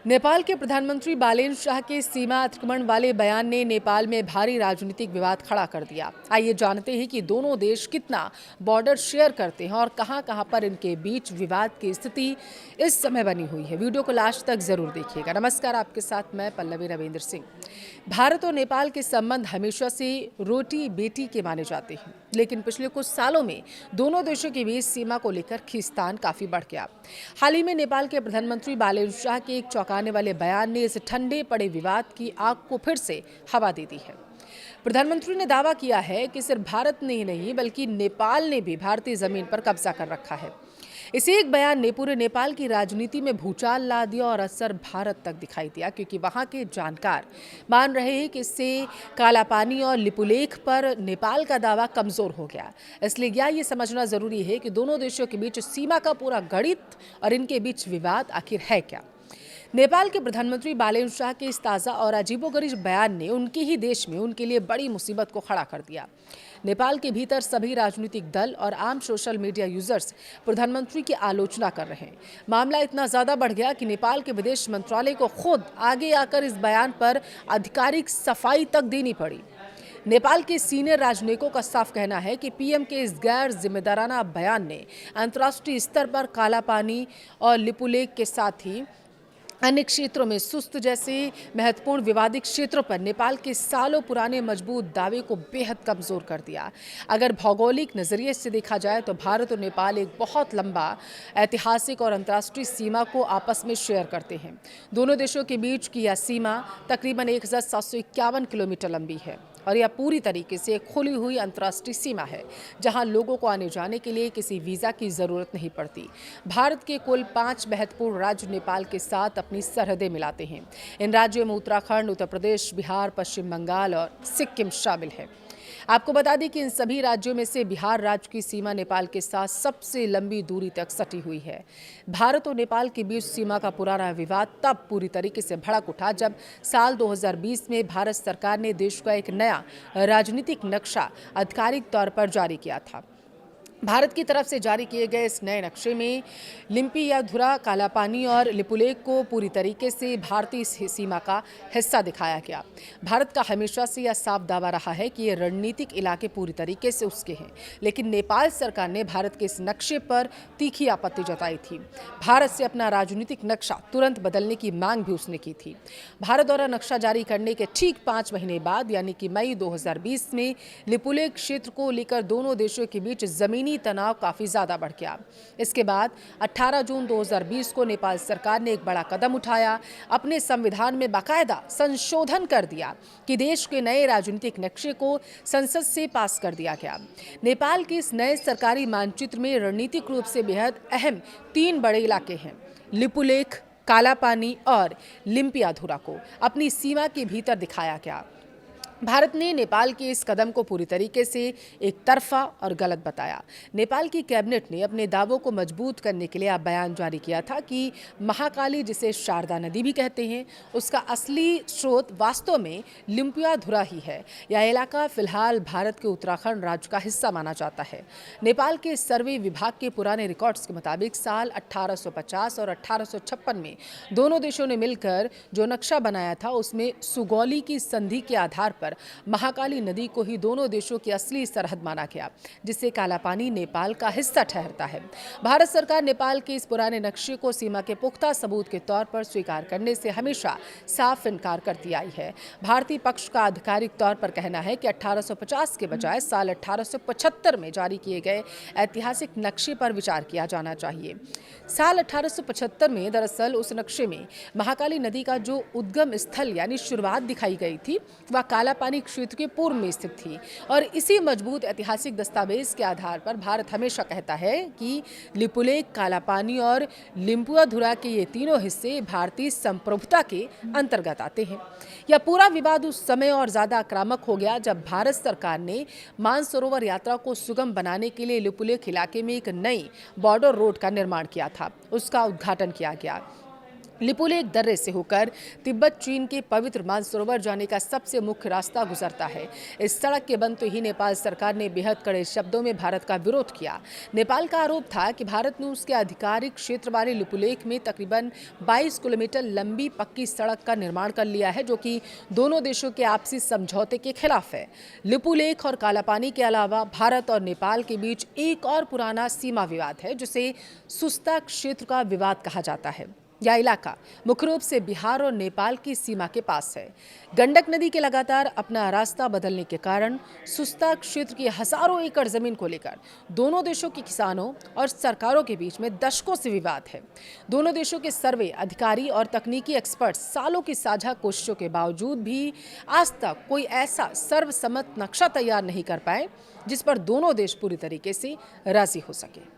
नेपाल के प्रधानमंत्री बालेन शाह के सीमा अतिक्रमण वाले बयान ने नेपाल में भारी राजनीतिक विवाद खड़ा कर दिया। आइए जानते हैं कि दोनों देश कितना बॉर्डर शेयर करते हैं और कहां-कहां पर इनके बीच विवाद की स्थिति इस समय बनी हुई है। वीडियो को लास्ट तक जरूर देखिएगा। नमस्कार, आपके साथ मैं पल्लवी रविंद्र सिंह। भारत और नेपाल के संबंध हमेशा से रोटी बेटी के माने जाते हैं, लेकिन पिछले कुछ सालों में दोनों देशों के बीच सीमा को लेकर खींचतान काफी बढ़ गया। हाल ही में नेपाल के प्रधानमंत्री बालेन शाह के एक चौंकाने वाले बयान ने इस ठंडे पड़े विवाद की आग को फिर से हवा दे दी है। प्रधानमंत्री ने दावा किया है कि सिर्फ भारत ने ही नहीं बल्कि नेपाल ने भी भारतीय जमीन पर कब्जा कर रखा है। इसी एक बयान ने पूरे नेपाल की राजनीति में भूचाल ला दिया और असर भारत तक दिखाई दिया, क्योंकि वहां के जानकार मान रहे हैं कि इससे कालापानी और लिपुलेख पर नेपाल का दावा कमजोर हो गया। इसलिए यह समझना जरूरी है कि दोनों देशों के बीच सीमा का पूरा गणित और इनके बीच विवाद आखिर है क्या। नेपाल के प्रधानमंत्री बालेन शाह के इस ताज़ा और अजीबोगरीब बयान ने उनके ही देश में उनके लिए बड़ी मुसीबत को खड़ा कर दिया। नेपाल के भीतर सभी राजनीतिक दल और आम सोशल मीडिया यूजर्स प्रधानमंत्री की आलोचना कर रहे हैं। मामला इतना ज्यादा बढ़ गया कि नेपाल के विदेश मंत्रालय को खुद आगे आकर इस बयान पर आधिकारिक सफाई तक देनी पड़ी। नेपाल के सीनियर राजनयिकों का साफ कहना है कि पीएम के इस गैर जिम्मेदाराना बयान ने अंतर्राष्ट्रीय स्तर पर कालापानी और लिपुलेख के साथ ही अन्य क्षेत्रों में सुस्त जैसे महत्वपूर्ण विवादित क्षेत्रों पर नेपाल के सालों पुराने मजबूत दावे को बेहद कमजोर कर दिया। अगर भौगोलिक नजरिए से देखा जाए तो भारत और नेपाल एक बहुत लंबा ऐतिहासिक और अंतर्राष्ट्रीय सीमा को आपस में शेयर करते हैं। दोनों देशों के बीच की यह सीमा तकरीबन 1751 किलोमीटर लंबी है और यह पूरी तरीके से खुली हुई अंतर्राष्ट्रीय सीमा है, जहां लोगों को आने जाने के लिए किसी वीज़ा की ज़रूरत नहीं पड़ती। भारत के कुल 5 महत्वपूर्ण राज्य नेपाल के साथ अपनी सरहदें मिलाते हैं। इन राज्यों में उत्तराखंड, उत्तर प्रदेश, बिहार, पश्चिम बंगाल और सिक्किम शामिल है। आपको बता दें कि इन सभी राज्यों में से बिहार राज्य की सीमा नेपाल के साथ सबसे लंबी दूरी तक सटी हुई है। भारत और नेपाल के बीच सीमा का पुराना विवाद तब पूरी तरीके से भड़क उठा जब साल 2020 में भारत सरकार ने देश का एक नया राजनीतिक नक्शा आधिकारिक तौर पर जारी किया था। भारत की तरफ से जारी किए गए इस नए नक्शे में लिम्पियाधुरा, कालापानी और लिपुलेख को पूरी तरीके से भारतीय सीमा का हिस्सा दिखाया गया। भारत का हमेशा से यह साफ दावा रहा है कि ये रणनीतिक इलाके पूरी तरीके से उसके हैं, लेकिन नेपाल सरकार ने भारत के इस नक्शे पर तीखी आपत्ति जताई थी। भारत से अपना राजनीतिक नक्शा तुरंत बदलने की मांग भी उसने की थी। भारत द्वारा नक्शा जारी करने के ठीक 5 महीने बाद यानी कि मई 2020 में लिपुलेख क्षेत्र को लेकर दोनों देशों के बीच जमीनी तनाव काफी ज्यादा बढ़ गया। इसके बाद 18 जून 2020 को नेपाल सरकार ने एक बड़ा कदम उठाया। अपने संविधान में बाकायदा संशोधन कर दिया कि देश के नए राजनीतिक नक्शे को संसद से पास कर दिया गया। नेपाल के इस नए सरकारी मानचित्र में रणनीतिक रूप से बेहद अहम 3 बड़े इलाके हैं। लिपुलेख, कालापानी और लिम्पियाधुरा को अपनी सीमा के भीतर दिखाया गया। भारत ने नेपाल के इस कदम को पूरी तरीके से एक तरफा और गलत बताया। नेपाल की कैबिनेट ने अपने दावों को मजबूत करने के लिए अब बयान जारी किया था कि महाकाली, जिसे शारदा नदी भी कहते हैं, उसका असली स्रोत वास्तव में लिम्पियाधुरा ही है। यह इलाका फिलहाल भारत के उत्तराखंड राज्य का हिस्सा माना जाता है। नेपाल के सर्वे विभाग के पुराने रिकॉर्ड्स के मुताबिक साल 1850 और 1856 में दोनों देशों ने मिलकर जो नक्शा बनाया था उसमें सुगौली की संधि के आधार पर महाकाली नदी को ही दोनों देशों की असली सरहद माना गया, जिससे कालापानी नेपाल का हिस्सा ठहरता है। भारत सरकार नेपाल के इस पुराने नक्शे को सीमा के पुख्ता सबूत के तौर पर स्वीकार करने से हमेशा साफ इनकार करती आई है। भारतीय पक्ष का आधिकारिक तौर पर कहना है कि 1850 के बजाय साल 1875 में जारी किए गए ऐतिहासिक नक्शे पर विचार किया जाना चाहिए। साल 1875 में दरअसल उस नक्शे में महाकाली नदी का जो उद्गम स्थल यानी शुरुआत दिखाई गई थी वह कालापानी क्षेत्र के पूर्व में स्थित थी और इसी मजबूत ऐतिहासिक दस्तावेज के आधार पर भारत हमेशा कहता है कि लिपुलेख, कालापानी और लिम्पियाधुरा के ये तीनों हिस्से भारतीय संप्रभुता के अंतर्गत आते हैं। यह पूरा विवाद उस समय और ज्यादा आक्रामक हो गया जब भारत सरकार ने मानसरोवर यात्रा को सुगम बनाने के लिए लिपुलेख इलाके में एक नई बॉर्डर रोड का निर्माण किया था। उसका उद्घाटन किया गया। लिपुलेख दर्रे से होकर तिब्बत चीन के पवित्र मानसरोवर जाने का सबसे मुख्य रास्ता गुजरता है। इस सड़क के बनते ही नेपाल सरकार ने बेहद कड़े शब्दों में भारत का विरोध किया। नेपाल का आरोप था कि भारत ने उसके आधिकारिक क्षेत्र वाले लिपुलेख में तकरीबन 22 किलोमीटर लंबी पक्की सड़क का निर्माण कर लिया है, जो कि दोनों देशों के आपसी समझौते के खिलाफ है। लिपुलेख और कालापानी के अलावा भारत और नेपाल के बीच एक और पुराना सीमा विवाद है, जिसे सुस्ता क्षेत्र का विवाद कहा जाता है। यह इलाका मुख्य रूप से बिहार और नेपाल की सीमा के पास है। गंडक नदी के लगातार अपना रास्ता बदलने के कारण सुस्ता क्षेत्र की हजारों एकड़ जमीन को लेकर दोनों देशों के किसानों और सरकारों के बीच में दशकों से विवाद है। दोनों देशों के सर्वे अधिकारी और तकनीकी एक्सपर्ट सालों की साझा कोशिशों के बावजूद भी आज तक कोई ऐसा सर्वसम्मत नक्शा तैयार नहीं कर पाए जिस पर दोनों देश पूरी तरीके से राजी हो सके।